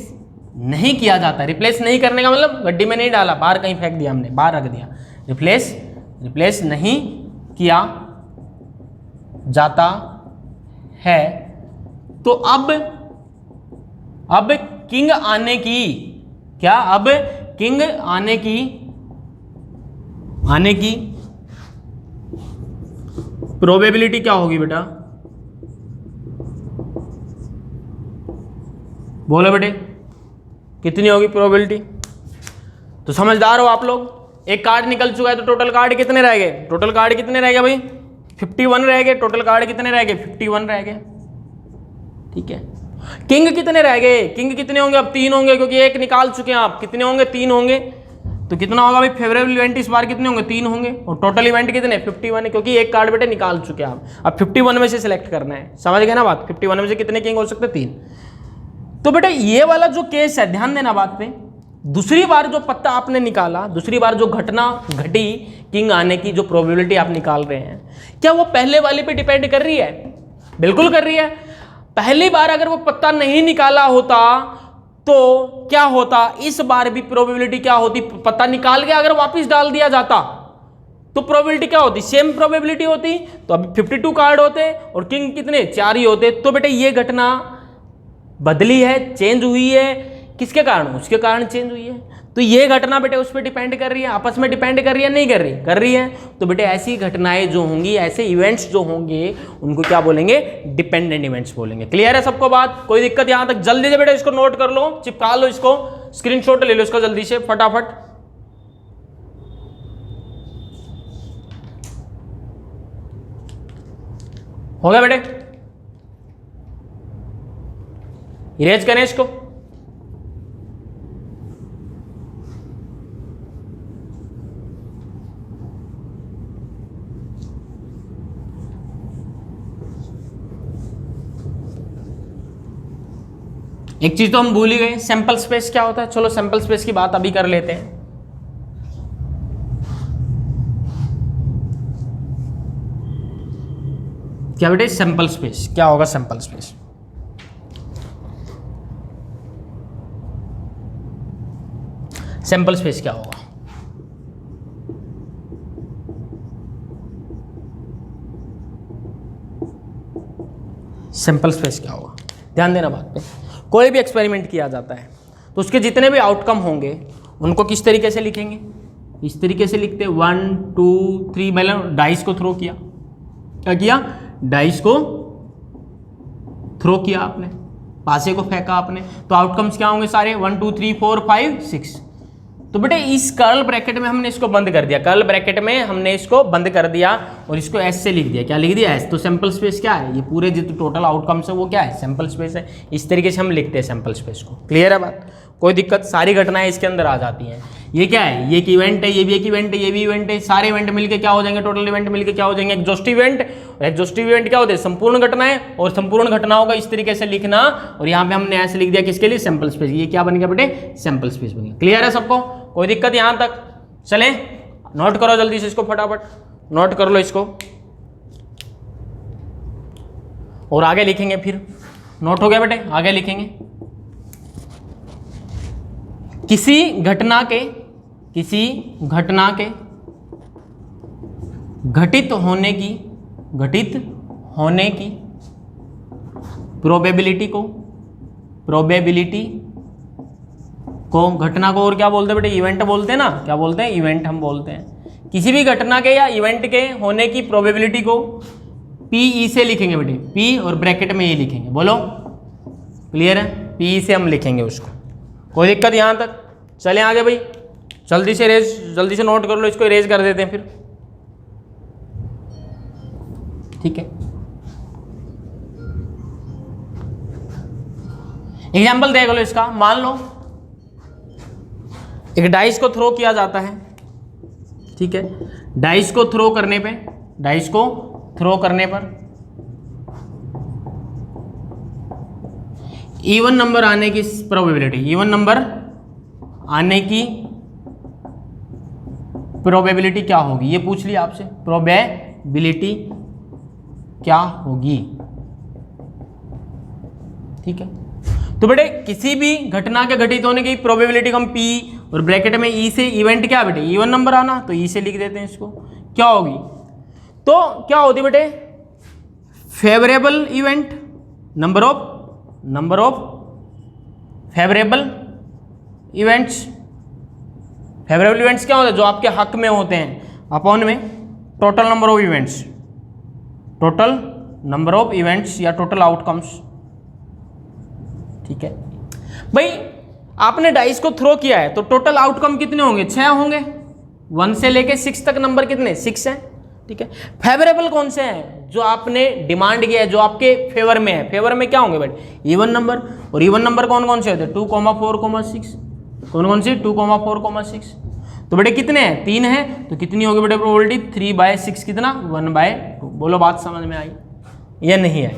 नहीं किया जाता, रिप्लेस नहीं करने का मतलब गड्डी में नहीं डाला, बाहर कहीं फेंक दिया हमने, बाहर रख दिया, रिप्लेस नहीं किया जाता है, तो अब किंग आने की क्या, अब किंग आने की प्रोबेबिलिटी क्या होगी बेटा, बोलो बेटे कितनी होगी प्रोबेबिलिटी। तो समझदार हो आप लोग। एक कार्ड निकल चुका है तो टोटल कार्ड कितने रह गए, टोटल कार्ड कितने रह गए भाई, 51 रह गए। टोटल कार्ड कितने रह गए, 51 रह गए, ठीक है। किंग कितने रह गए, किंग कितने होंगे, अब 3 होंगे, क्योंकि एक निकाल चुके हैं आप। कितने होंगे, 3 होंगे। तो कितना होगा भाई, फेवरेबल इवेंट इस बार कितने होंगे, 3 होंगे। और टोटल इवेंट कितने, 51 है, क्योंकि एक कार्ड बेटे निकाल चुके हैं आप। अब 51 में से सिलेक्ट करना है, समझ गए ना बात। 51 में से कितने किंग हो सकते हैं, 3। तो बेटा ये वाला जो केस है, ध्यान देना बात पे, दूसरी बार जो पत्ता आपने निकाला, दूसरी बार जो घटना घटी किंग आने की, जो प्रोबेबिलिटी आप निकाल रहे हैं, क्या वो पहले वाले पे डिपेंड कर रही है, बिल्कुल कर रही है। पहली बार अगर वो पत्ता नहीं निकाला होता तो क्या होता, इस बार भी प्रोबेबिलिटी क्या होती, पत्ता निकाल के अगर वापस डाल दिया जाता तो प्रोबेबिलिटी क्या होती, सेम प्रोबेबिलिटी होती। तो अभी 52 कार्ड होते और किंग कितने, 4 ही होते। तो बेटे ये घटना बदली है, चेंज हुई है, किसके कारण, उसके कारण चेंज हुई है। तो ये घटना बेटे उस पर डिपेंड कर रही है, आपस में डिपेंड कर रही है, नहीं कर रही, कर रही है। तो बेटे ऐसी घटनाएं जो होंगी, ऐसे इवेंट्स जो होंगे, उनको क्या बोलेंगे, डिपेंडेंट इवेंट्स बोलेंगे। क्लियर है सबको बात, कोई दिक्कत यहां तक। जल्दी से बेटे इसको नोट कर लो, चिपका लो इसको, स्क्रीनशॉट ले लो इसका जल्दी से फटाफट। हो गया बेटे, इरेज करें इसको। एक चीज तो हम भूल ही गए, सैंपल स्पेस क्या होता है। चलो सैंपल स्पेस की बात अभी कर लेते हैं। क्या बेटे सैंपल स्पेस क्या होगा? सैंपल स्पेस सैंपल स्पेस क्या होगा? सैंपल स्पेस क्या होगा? ध्यान देना बात पे। कोई भी एक्सपेरिमेंट किया जाता है तो उसके जितने भी आउटकम होंगे उनको किस तरीके से लिखेंगे? इस तरीके से लिखते हैं 1 2 3। मतलब डाइस को थ्रो किया, क्या किया? डाइस को थ्रो किया आपने, पासे को फेंका आपने, तो आउटकम्स क्या होंगे सारे? 1 2 3 4 5 6। तो बेटे इस कर्ल ब्रैकेट में हमने इसको बंद कर दिया, कर्ल ब्रैकेट में हमने इसको बंद कर दिया और इसको एस से लिख दिया। क्या लिख दिया? एस। तो सैंपल स्पेस क्या है? ये पूरे जितने टोटल आउटकम्स है वो क्या है? सैंपल स्पेस है। इस तरीके से हम लिखते हैं सैंपल स्पेस को। क्लियर है बात? कोई दिक्कत? सारी घटनाएं इसके अंदर आ जाती हैं। ये क्या है? ये एक इवेंट है, ये भी एक इवेंट है, ये भी इवेंट है। सारे इवेंट मिलके क्या हो जाएंगे? टोटल इवेंट मिलके क्या हो जाएंगे? Exhaustive event. और एग्जॉस्टिव इवेंट क्या होते हैं? संपूर्ण घटनाएं। और संपूर्ण घटनाओं का इस तरीके से लिखना, और यहाँ पे हमने ऐसे लिख दिया किसके लिए? Sample space. ये क्या बन गया बेटे? सैंपल स्पेस बन गया। क्लियर है सबको? कोई दिक्कत यहां तक? चलें नोट करो जल्दी से इसको, फटाफट नोट कर लो इसको और आगे लिखेंगे। फिर नोट हो गया बेटे? आगे लिखेंगे। किसी घटना के घटित होने की प्रोबेबिलिटी को घटना को और क्या बोलते हैं बेटे? इवेंट बोलते हैं ना। क्या बोलते हैं? इवेंट हम बोलते हैं। किसी भी घटना के या इवेंट के होने की प्रोबेबिलिटी को पी से लिखेंगे बेटे, पी और ब्रैकेट में ये लिखेंगे। बोलो क्लियर है? पी से हम लिखेंगे उसको। कोई दिक्कत यहां तक? चलें आगे भाई, जल्दी से नोट कर लो इसको, इरेज कर देते हैं फिर। ठीक है, एग्जाम्पल देख लो इसका। मान लो एक डाइस को थ्रो किया जाता है, ठीक है। डाइस को थ्रो करने पर इवन नंबर आने की प्रोबेबिलिटी क्या होगी? ये पूछ लिया आपसे, प्रोबेबिलिटी क्या होगी? ठीक है, तो बेटे किसी भी घटना के घटित होने की प्रोबेबिलिटी को हम पी और ब्रैकेट में ई से, इवेंट क्या बेटे? इवन नंबर आना, तो ई से लिख देते हैं इसको। क्या होगी? तो क्या होती बेटे? Favourable event, number of favourable events. Favourable events क्या होते हैं? जो आपके हक में होते हैं, अपॉन में टोटल नंबर ऑफ इवेंट्स या टोटल आउटकम्स। ठीक है भाई, आपने डाइस को थ्रो किया है तो टोटल आउटकम कितने होंगे? 6 होंगे। 1 से लेके 6 तक नंबर कितने? 6 हैं। ठीक है, फेवरेबल कौन से हैं? जो आपने डिमांड किया है, जो आपके फेवर में है। फेवर में क्या होंगे बेटे? Even number. और इवन नंबर कौन कौन से होते हैं? 2, 4, 6। कौन से? 2, 4, 6। तो बेटे कितने हैं? 3 हैं। तो कितनी होगी बेटे प्रोबेबिलिटी? 3/6 कितना? 1/2। बोलो बात समझ में आई या नहीं आई?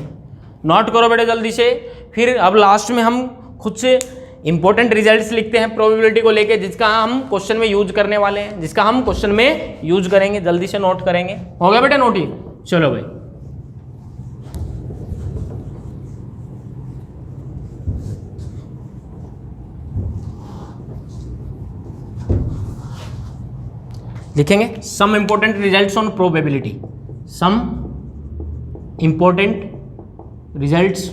नोट करो बेटे जल्दी से। फिर अब लास्ट में हम खुद से इंपॉर्टेंट रिजल्ट्स लिखते हैं प्रोबेबिलिटी को लेके, जिसका हम क्वेश्चन में यूज करने वाले हैं, जिसका हम क्वेश्चन में यूज करेंगे। जल्दी से नोट करेंगे। हो गया बेटे नोट? ही चलो भाई, लिखेंगे some important results on probability. Some important results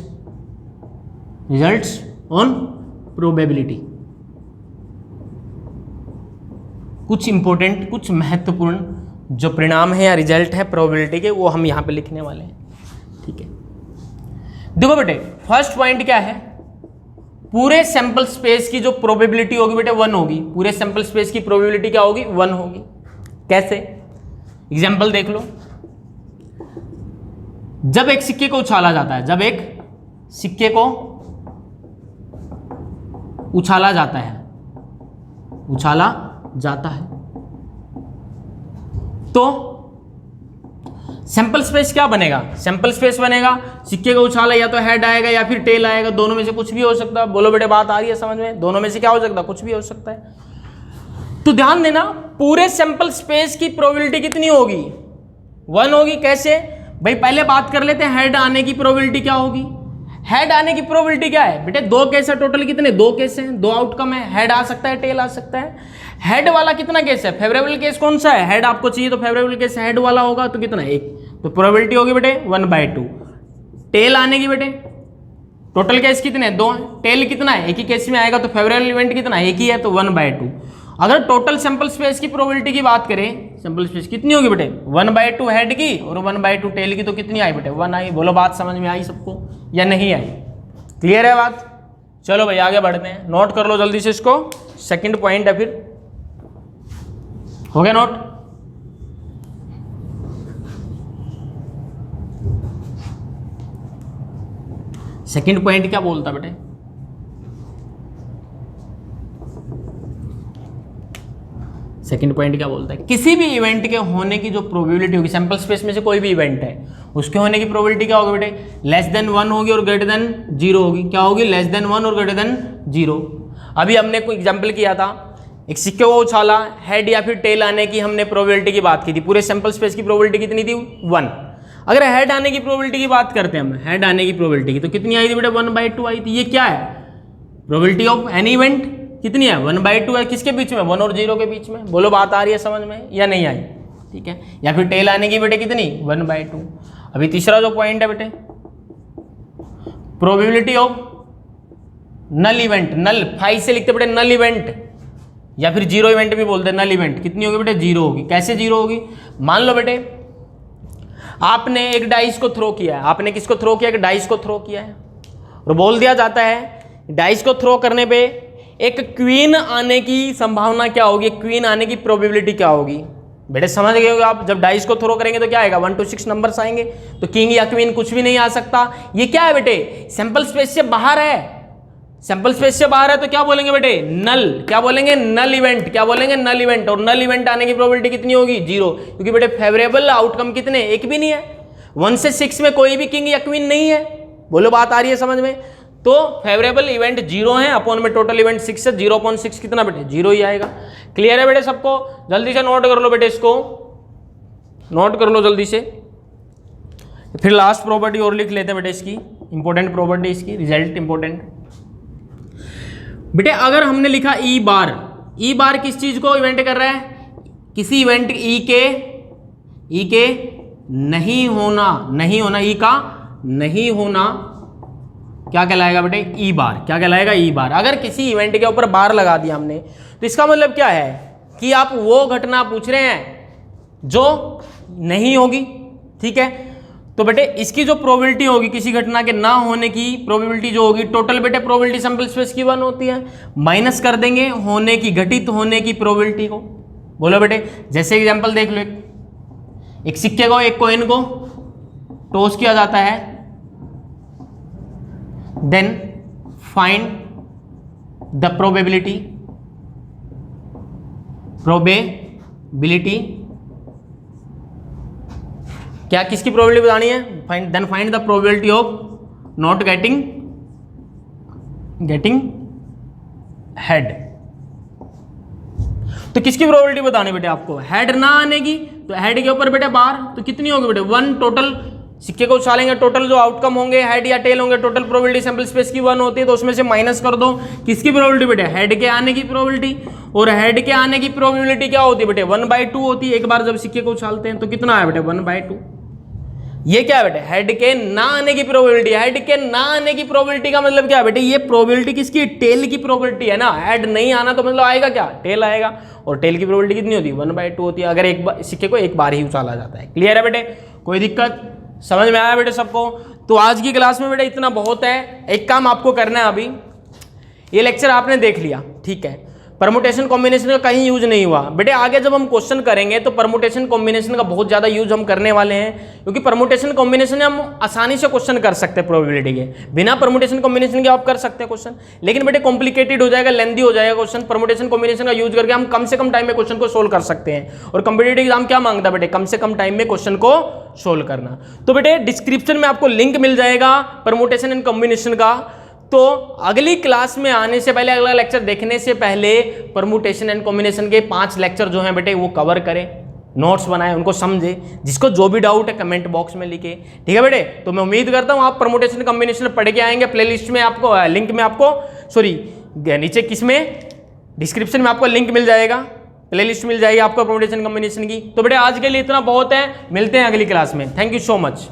on probability. कुछ इंपॉर्टेंट, कुछ महत्वपूर्ण जो परिणाम है या रिजल्ट है प्रोबेबिलिटी के, वो हम यहां पे लिखने वाले हैं। ठीक है, देखो बेटे फर्स्ट पॉइंट क्या है? पूरे सैंपल स्पेस की जो प्रोबेबिलिटी होगी बेटे 1 होगी। पूरे सैंपल स्पेस की प्रोबेबिलिटी क्या होगी? 1 होगी। कैसे? एग्जाम्पल देख लो। जब एक सिक्के को उछाला जाता है, जब एक सिक्के को उछाला जाता है, उछाला जाता है। तो सैंपल स्पेस क्या बनेगा? सैंपल स्पेस बनेगा सिक्के का उछाला या तो हेड आएगा या फिर टेल आएगा, दोनों में से कुछ भी हो सकता है। बोलो बेटे बात आ रही है समझ में? दोनों में से क्या हो सकता है? कुछ भी हो सकता है। तो ध्यान देना, पूरे सैंपल स्पेस की प्रोबेबिलिटी कितनी होगी? 1 होगी। कैसे भाई? पहले बात कर लेते हैं हेड आने की प्रोबेबिलिटी क्या होगी। हेड आने की प्रोबेबिलिटी क्या है बेटे? 2 केस है टोटल। कितने? 2 केस हैं, 2 आउटकम है। हेड आ सकता है, टेल आ सकता है। हेड वाला कितना केस है? फेवरेबल केस कौन सा है? हेड आपको चाहिए तो फेवरेबल केस हेड वाला होगा, तो कितना? 1। तो प्रोबेबिलिटी होगी बेटे 1/2। टेल आने की बेटे टोटल केस कितने? 2 हैं। टेल कितना है? एक ही केस में आएगा, तो फेवरेबल इवेंट कितना? एक ही है, तो 1/2। अगर टोटल सैंपल स्पेस की प्रोबेबिलिटी की बात करें, सैंपल स्पेस कितनी होगी बेटे? 1/2 हेड की और 1/2 टेल की, तो कितनी आई बेटे? 1 आई। बोलो बात समझ में आई सबको या नहीं आई? क्लियर है बात? चलो भाई आगे बढ़ते हैं। नोट कर लो जल्दी से इसको, सेकंड पॉइंट है। फिर हो गया नोट? सेकंड पॉइंट क्या बोलता बेटे? सेकंड पॉइंट क्या बोलता है? किसी भी इवेंट के होने की जो प्रोबेबिलिटी होगी, सैंपल स्पेस में से कोई भी इवेंट है उसके होने की प्रोबेबिलिटी क्या होगी बेटे? लेस देन 1 होगी और ग्रेटर देन 0 होगी। क्या होगी? लेस देन 1 और ग्रेटर देन 0। अभी हमने कोई एग्जांपल किया था, एक सिक्के को उछाला, हेड या फिर टेल आने की हमने प्रोबेबिलिटी की बात की थी। पूरे सैंपल स्पेस की प्रोबेबिलिटी कितनी थी? 1। अगर हेड आने की प्रोबेबिलिटी की बात करते हैं हम, हेड आने की प्रोबेबिलिटी की, तो कितनी आई थी बेटे? 1/2 आई थी। ये क्या है? प्रोबेबिलिटी ऑफ एनी इवेंट कितनी है? 1/2 है। किसके बीच में? 1 और 0 के बीच में। बोलो बात आ रही है समझ में या नहीं आई? ठीक है। या फिर टेल आने की बेटे कितनी? 1/2। अभी तीसरा जो पॉइंट है बेटे, प्रोबेबिलिटी ऑफ नल इवेंट। नल 5 से लिखते बेटे नल इवेंट, या फिर 0 इवेंट भी बोलते हैं। नल इवेंट कितनी होगी बेटे? 0 होगी। कैसे 0 होगी? मान लो बेटे आपने एक डाइस को थ्रो किया है। आपने किसको थ्रो किया? एक डाइस को थ्रो किया है और बोल दिया जाता है डाइस को थ्रो करने पे एक क्वीन आने की संभावना क्या होगी? क्वीन आने की प्रोबेबिलिटी क्या होगी? बेटे समझ गए होगे आप, जब डाइस को थ्रो करेंगे तो क्या आएगा? 1 to 6 नंबर्स आएंगे, तो किंग या क्वीन कुछ भी नहीं आ सकता। ये क्या है बेटे? सैंपल स्पेस से बाहर है। सैंपल स्पेस से बाहर है तो क्या बोलेंगे बेटे? नल। क्या बोलेंगे? नल इवेंट। क्या बोलेंगे? नल इवेंट। और नल इवेंट आने की प्रोबेबिलिटी कितनी होगी? 0, क्योंकि बेटे फेवरेबल आउटकम कितने? एक भी नहीं है। 1 से 6 में कोई भी किंग या क्वीन नहीं है। बोलो बात आ रही है समझ में? तो फेवरेबल इवेंट 0 है, अपॉन में टोटल इवेंट 6 है। 0/6 कितना बेटे? 0 ही आएगा। क्लियर है बेटे सबको? जल्दी से नोट कर लो बेटे, इसको नोट कर लो जल्दी से। फिर लास्ट प्रॉपर्टी और लिख लेते हैं बेटे, इसकी इंपॉर्टेंट प्रॉपर्टी, इसकी रिजल्ट इंपॉर्टेंट बेटे। अगर हमने लिखा ई बार किस चीज को इवेंट कर रहा है? किसी इवेंट ई के नहीं होना, ई का नहीं होना क्या कहलाएगा बेटे? ई बार। क्या कहलाएगा? ई बार। अगर किसी इवेंट के ऊपर बार लगा दिया हमने, तो इसका मतलब क्या है कि आप वो घटना पूछ रहे हैं जो नहीं होगी। ठीक है, तो बेटे इसकी जो प्रोबेबिलिटी होगी, किसी घटना के ना होने की प्रोबेबिलिटी जो होगी, टोटल बेटे प्रोबेबिलिटी सैंपल स्पेस की 1 होती है, माइनस कर देंगे होने की, घटित होने की प्रोबेबिलिटी को। बोलो बेटे, जैसे एग्जांपल देख लो, एक सिक्के को, एक कॉइन को टॉस किया जाता है, देन फाइंड द प्रोबेबिलिटी क्या किसकी प्रोबेबिलिटी बतानी है? Then find the probability of not getting head. तो किसकी प्रोबेबिलिटी बतानी बेटे आपको? हेड ना आने की। तो हेड के ऊपर बेटे बार, तो कितनी होगी बेटे? 1। टोटल सिक्के को उछालेंगे, टोटल जो आउटकम होंगे हेड या टेल होंगे, टोटल प्रोबेबिलिटी सैंपल स्पेस की 1 होती है, तो उसमें से माइनस कर दो किसकी प्रोबेबिलिटी बेटे? हेड के आने की प्रोबेबिलिटी। और हेड के आने की प्रोबेबिलिटी क्या होती है बेटे? 1/2 होती है। एक बार जब सिक्के को उछालते हैं तो कितना है बेटे? 1/2। ये क्या है बेटे? हेड के ना आने की प्रोबेबिलिटी। हेड के ना आने की प्रोबेबिलिटी का मतलब क्या है बेटे? ये प्रोबेबिलिटी किसकी? टेल की प्रोबेबिलिटी है ना। हेड नहीं आना तो मतलब आएगा क्या? टेल आएगा। और टेल की प्रोबेबिलिटी कितनी होती है? 1/2 होती है, अगर एक बार सिक्के को एक बार ही उछाला जाता है। क्लियर है बेटे? कोई दिक्कत? समझ में आया बेटे सबको? तो आज की क्लास में बेटे इतना बहुत है। एक काम आपको करना है, अभी ये लेक्चर आपने देख लिया, ठीक है, परमुटेशन कॉम्बिनेशन का कहीं यूज नहीं हुआ। बेटे आगे जब हम क्वेश्चन करेंगे तो परमुटेशन कॉम्बिनेशन का बहुत ज़्यादा यूज हम करने वाले हैं, क्योंकि परमुटेशन कॉम्बिनेशन में हम आसानी से क्वेश्चन कर सकते हैं प्रोबेबिलिटी के, बिना परमुटेशन कॉम्बिनेशन के आप कर सकते हैं क्वेश्चन, लेकिन बेटे कॉम्प्लिकेटेड हो जाएगा, लेंदी हो जाएगा क्वेश्चन। परमुटेशन कॉम्बिनेशन का यूज करके हम कम से कम टाइम में क्वेश्चन को सोल्व कर सकते हैं, और कॉम्पिटिटिव एग्जाम क्या मांगता है बेटे, कम से कम टाइम में क्वेश्चन को सोल्व करना। तो बेटे डिस्क्रिप्शन में आपको लिंक मिल जाएगा परमुटेशन एंड कॉम्बिनेशन का। तो अगली क्लास में आने से पहले, अगला लेक्चर देखने से पहले परमुटेशन एंड कॉम्बिनेशन के 5 लेक्चर जो हैं बेटे वो कवर करें, नोट्स बनाए, उनको समझे, जिसको जो भी डाउट है कमेंट बॉक्स में लिखे, ठीक है बेटे। तो मैं उम्मीद करता हूं आप परमुटेशन कॉम्बिनेशन पढ़ के आएंगे। प्लेलिस्ट में आपको लिंक में आपको नीचे किसमें डिस्क्रिप्शन में आपको लिंक मिल जाएगा, प्लेलिस्ट मिल जाएगी आपको परमुटेशन कॉम्बिनेशन की। तो बेटे आज के लिए इतना बहुत है, मिलते हैं अगली क्लास में। Thank you so much.